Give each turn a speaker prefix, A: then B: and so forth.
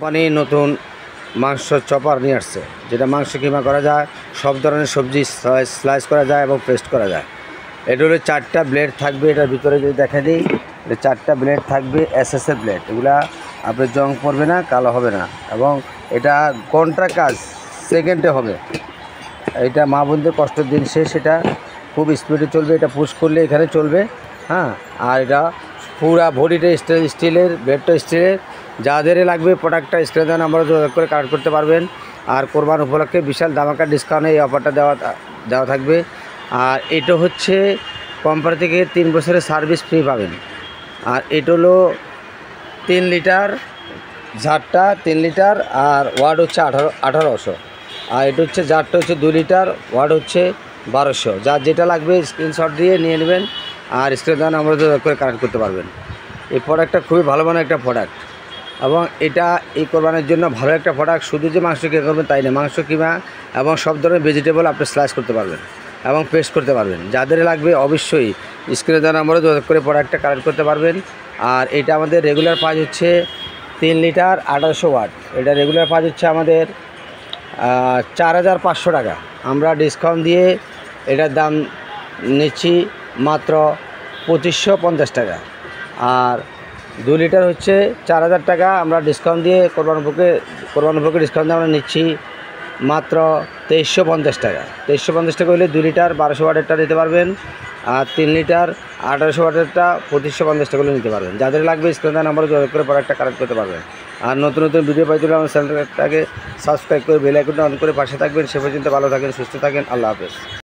A: Company নতুন মাংস chopper নিয়ে আসছে, যেটা মাংস কিমা করা যায়, সব ধরনের সবজি স্লাইস করা যায় এবং পেস্ট করা যায়। এটা হলো 4টা ব্লেড থাকবে। এটার ভিতরে যদি দেখা দিই, এটা 4টা ব্লেড থাকবে, এসএসের ব্লেড। এগুলা আপনার জং পড়বে না, কালো হবে না, এবং এটা ঘন্টা কাজ সেকেন্ডে হবে। এটা মা বোনদের কষ্টের দিন শেষ। এটা খুব স্পিডে চলবে, এটা পুশ করলে এখানে চলবে। হ্যাঁ, আর এটা পুরা বডিটা স্টিলের, ব্লেডটা স্টিলের। যাদের লাগবে প্রোডাক্টটা স্ক্রিনে নাম্বারে যোগাযোগ করে কালেক্ট করতে পারবেন। আর কোরবান উপলক্ষে বিশাল ধামাকা ডিসকাউন্টে এই অফারটা দেওয়া থাকবে। আর এটা হচ্ছে কোম্পানি থেকে 3 বছরের সার্ভিস ফ্রি পাবেন। আর এটা হলো 3 লিটার জারটা, 3 লিটার, আর ওয়াট হচ্ছে 1800। আর এটা হচ্ছে জারটা হচ্ছে 2 লিটার, ওয়াট হচ্ছে 1200। যার যেটা লাগবে স্ক্রিনশট দিয়ে নিয়ে নেবেন, আর স্ক্রিনে নাম্বারে যোগাযোগ করে কালেক্ট করতে পারবেন। এই প্রোডাক্টটা খুবই ভালো মানের একটা প্রোডাক্ট, এবং এটা এই কোরবানের জন্য ভালো একটা প্রোডাক্ট। শুধু যে মাংস কিমা করবেন তাই না, মাংস কিমা এবং সব ধরনের ভেজিটেবল আপনি স্লাইস করতে পারবেন এবং পেস্ট করতে পারবেন। যাদের লাগবে অবশ্যই স্ক্রিনে দেওয়া নম্বরে যোগাযোগ করে প্রোডাক্টটা কালেক্ট করতে পারবেন। আর এটা আমাদের রেগুলার প্রাইস হচ্ছে 3 লিটার 1800 ওয়াট। এটা রেগুলার প্রাইস হচ্ছে আমাদের 4500 টাকা। আমরা ডিসকাউন্ট দিয়ে এটার দাম নিচ্ছি মাত্র 2550 টাকা। আর 2 লিটার হচ্ছে 4000 টাকা। আমরা ডিসকাউন্ট দিয়ে কোরবান উপলক্ষে ডিসকাউন্ট দিয়ে আমরা নিচ্ছি মাত্র 2350 টাকা। 2350 টাকা হলে 2 লিটার 1200 ওয়াটেরটা নিতে পারবেন, আর 3 লিটার 1800 ওয়াটেরটা 2550 টাকা হলে নিতে পারবেন। যাদের লাগবে স্ক্রিনে নাম্বারে যোগাযোগ করে প্রোডাক্টটা কালেক্ট করতে পারবেন। আর নতুন নতুন ভিডিও পাইতে হলে আমার চ্যানেলটাকে সাবস্ক্রাইব করে বেল আইকনটা অন করে পাশে থাকবেন। সে পর্যন্ত ভালো থাকেন, সুস্থ থাকেন। আল্লাহ হাফেজ।